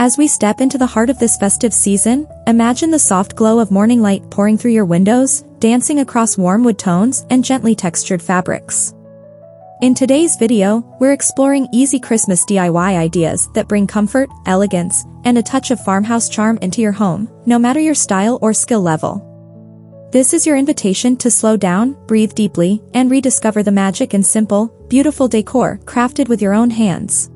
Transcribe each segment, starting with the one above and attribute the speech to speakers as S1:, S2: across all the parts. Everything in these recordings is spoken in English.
S1: As we step into the heart of this festive season, imagine the soft glow of morning light pouring through your windows, dancing across warm wood tones and gently textured fabrics. In today's video, we're exploring easy Christmas DIY ideas that bring comfort, elegance, and a touch of farmhouse charm into your home, no matter your style or skill level. This is your invitation to slow down, breathe deeply, and rediscover the magic in simple, beautiful decor crafted with your own hands.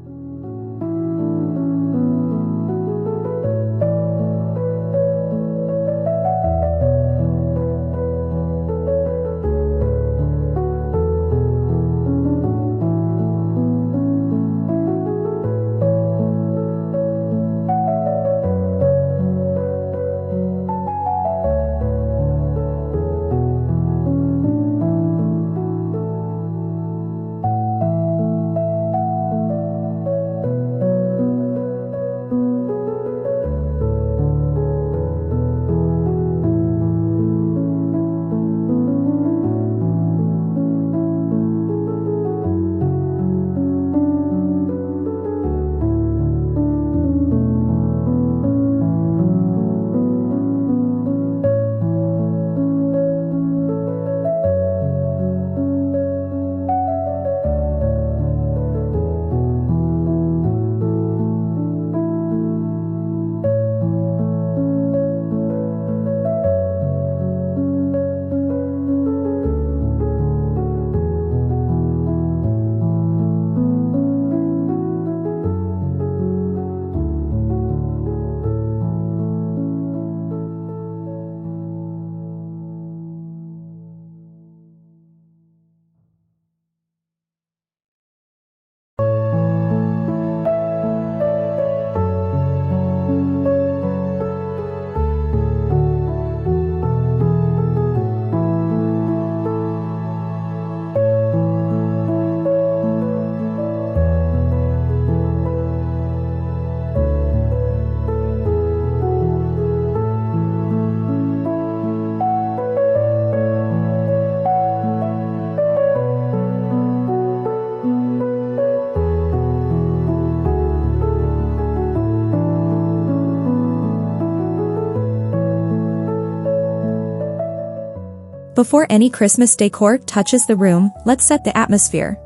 S1: Before any Christmas decor touches the room, let's set the atmosphere.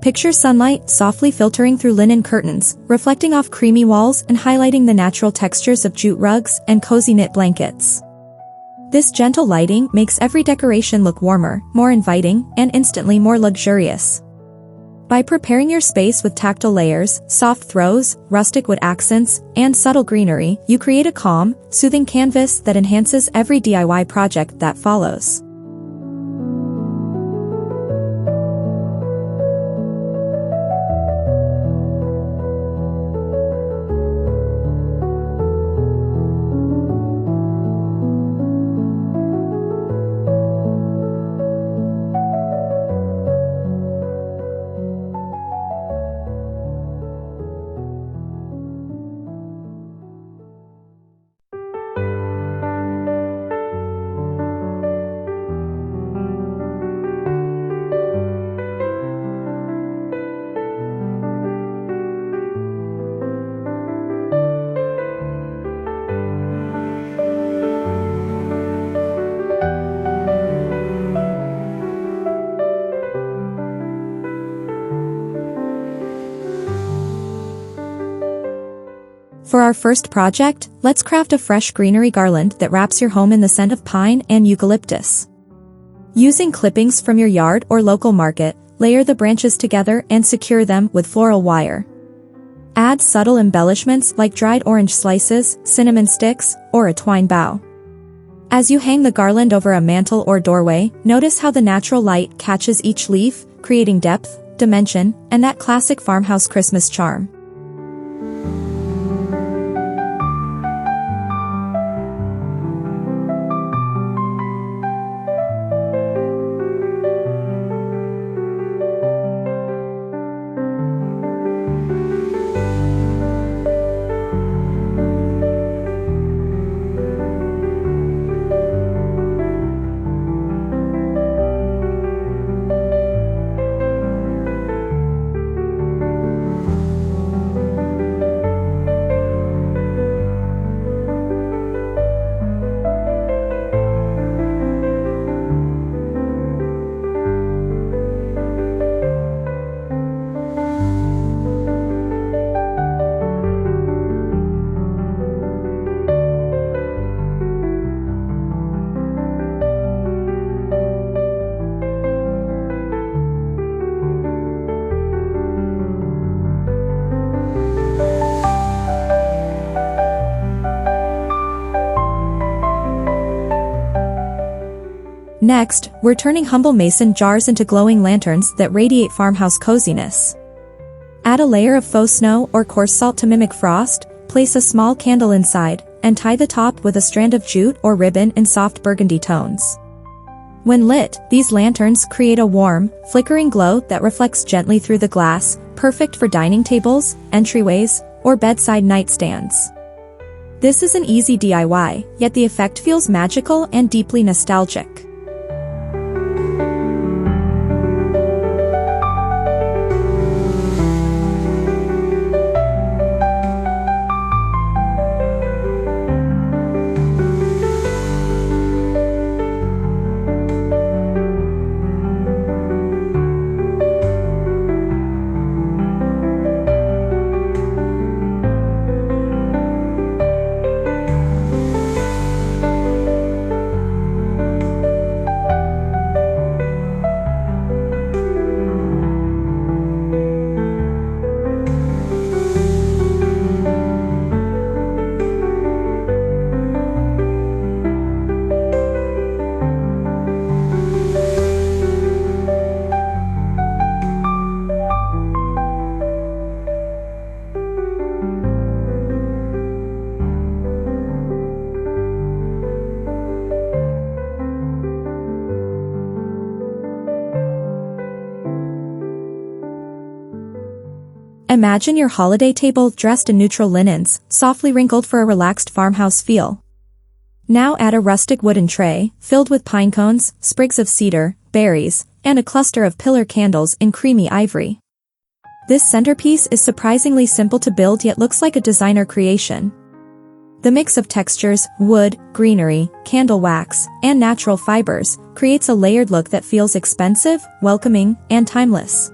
S1: Picture sunlight softly filtering through linen curtains, reflecting off creamy walls and highlighting the natural textures of jute rugs and cozy knit blankets. This gentle lighting makes every decoration look warmer, more inviting, and instantly more luxurious. By preparing your space with tactile layers, soft throws, rustic wood accents, and subtle greenery, you create a calm, soothing canvas that enhances every DIY project that follows. For our first project, let's craft a fresh greenery garland that wraps your home in the scent of pine and eucalyptus. Using clippings from your yard or local market, layer the branches together and secure them with floral wire. Add subtle embellishments like dried orange slices, cinnamon sticks, or a twine bough. As you hang the garland over a mantel or doorway, notice how the natural light catches each leaf, creating depth, dimension, and that classic farmhouse Christmas charm. Next, we're turning humble mason jars into glowing lanterns that radiate farmhouse coziness. Add a layer of faux snow or coarse salt to mimic frost, place a small candle inside, and tie the top with a strand of jute or ribbon in soft burgundy tones. When lit, these lanterns create a warm, flickering glow that reflects gently through the glass, perfect for dining tables, entryways, or bedside nightstands. This is an easy DIY, yet the effect feels magical and deeply nostalgic. Imagine your holiday table dressed in neutral linens, softly wrinkled for a relaxed farmhouse feel. Now add a rustic wooden tray, filled with pine cones, sprigs of cedar, berries, and a cluster of pillar candles in creamy ivory. This centerpiece is surprisingly simple to build yet looks like a designer creation. The mix of textures, wood, greenery, candle wax, and natural fibers creates a layered look that feels expensive, welcoming, and timeless.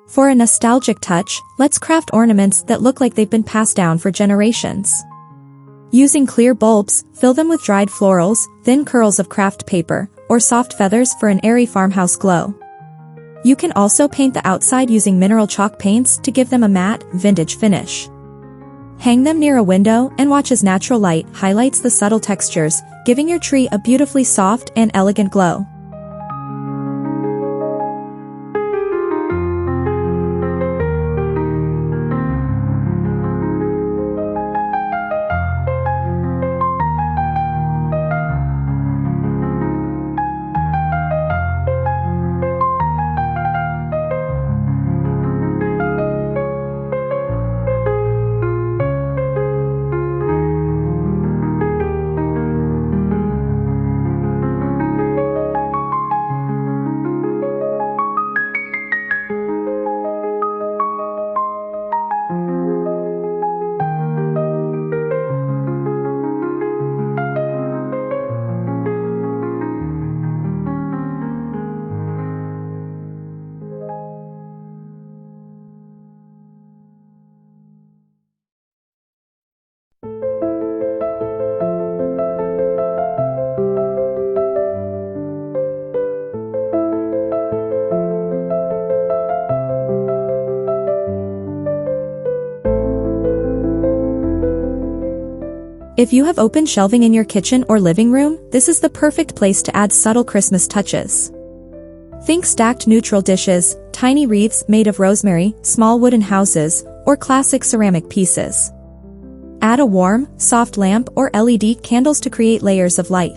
S1: For a nostalgic touch, let's craft ornaments that look like they've been passed down for generations. Using clear bulbs, fill them with dried florals, thin curls of craft paper, or soft feathers for an airy farmhouse glow. You can also paint the outside using mineral chalk paints to give them a matte, vintage finish. Hang them near a window and watch as natural light highlights the subtle textures, giving your tree a beautifully soft and elegant glow. If you have open shelving in your kitchen or living room, this is the perfect place to add subtle Christmas touches. Think stacked neutral dishes, tiny wreaths made of rosemary, small wooden houses, or classic ceramic pieces. Add a warm, soft lamp or LED candles to create layers of light.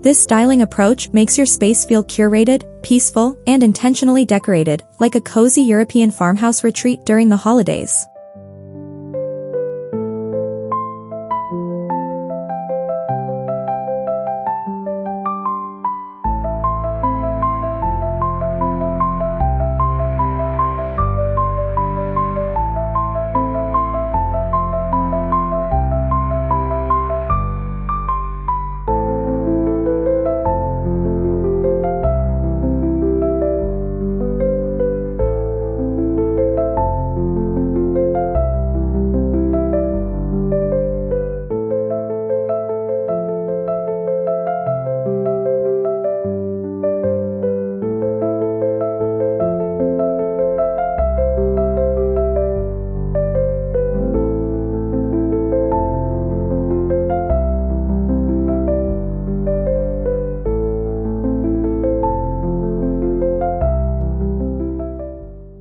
S1: This styling approach makes your space feel curated, peaceful, and intentionally decorated, like a cozy European farmhouse retreat during the holidays.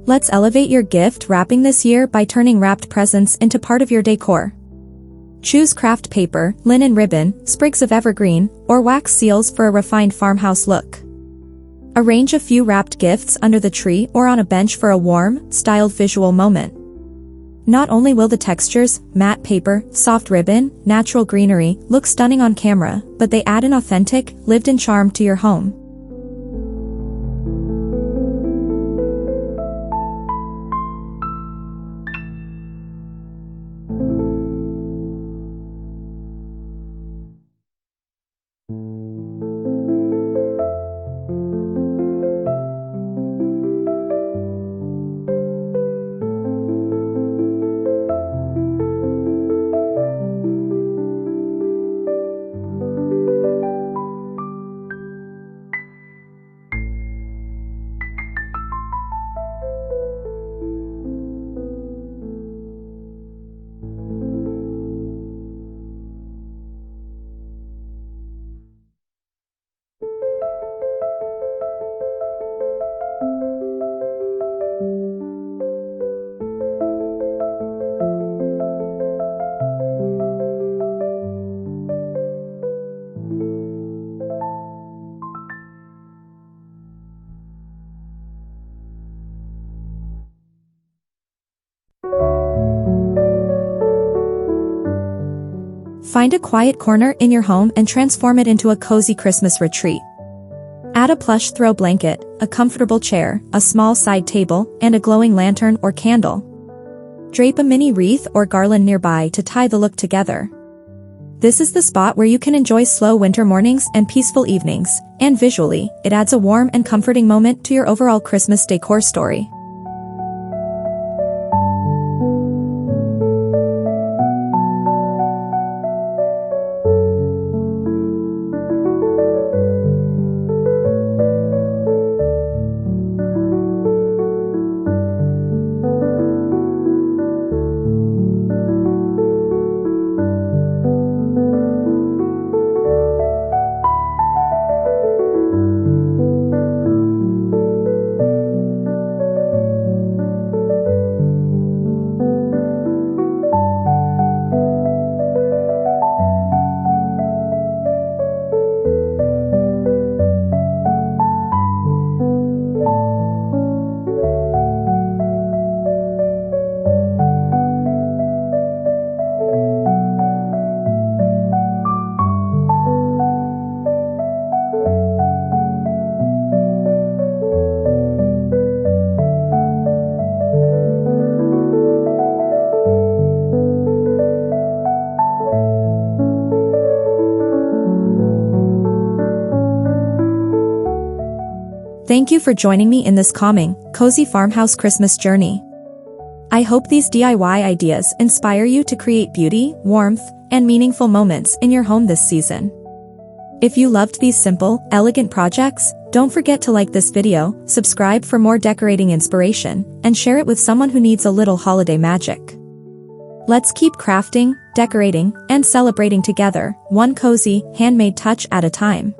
S1: Let's elevate your gift wrapping this year by turning wrapped presents into part of your decor. Choose craft paper, linen ribbon, sprigs of evergreen, or wax seals for a refined farmhouse look. Arrange a few wrapped gifts under the tree or on a bench for a warm, styled visual moment. Not only will the textures, matte paper, soft ribbon, natural greenery, look stunning on camera, but they add an authentic, lived-in charm to your home. Find a quiet corner in your home and transform it into a cozy Christmas retreat. Add a plush throw blanket, a comfortable chair, a small side table, and a glowing lantern or candle. Drape a mini wreath or garland nearby to tie the look together. This is the spot where you can enjoy slow winter mornings and peaceful evenings, and visually, it adds a warm and comforting moment to your overall Christmas decor story. Thank you for joining me in this calming, cozy farmhouse Christmas journey. I hope these DIY ideas inspire you to create beauty, warmth, and meaningful moments in your home this season. If you loved these simple, elegant projects, don't forget to like this video, subscribe for more decorating inspiration, and share it with someone who needs a little holiday magic. Let's keep crafting, decorating, and celebrating together, one cozy, handmade touch at a time.